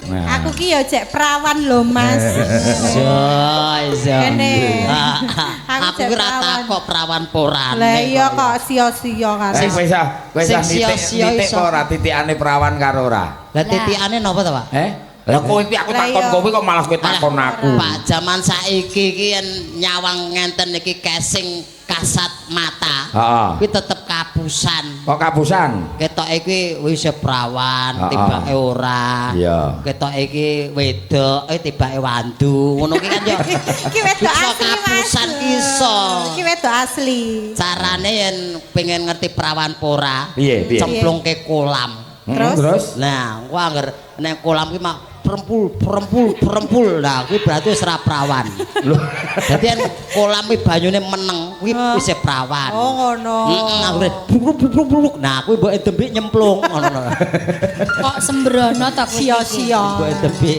Aku ki ya cek perawan lho Mas. Kene. Aku ki ora takok perawan porane. Lah iya kok sia-sia kan. Kowe sah nitik ora titikane perawan karo ora. Lah titikane napa to, Pak? Lah kowe iki aku takon kowe kok malah kowe takon aku. Pak, zaman saiki iki yen nyawang ngenten iki casing kasat mata. Heeh. Kuwi tetep kabusan. Kok kabusan? Ketoke iki wis perawan, tibake ora. Iya. Ketoke iki wedok, tibake wandu. Ngono ki kan yo. Iki wedok asli Mas. Kabusan iso. Iki wedok asli. Carane yen pengen ngerti perawan pora, Piye? cemplungke kolam. Terus? Nah, gua angger nang kolam ki mak perempul. Nah, kuwi berarti wis ora perawan. Lho, dadi yen kolam iki banyune meneng, kuwi wis perawan. Oh, ngono. Heeh, bruk. Nah, kuwi mbok dembe nyemplung ngono. Kok sembrono to kuwi. Sia-sia. Mbok dembe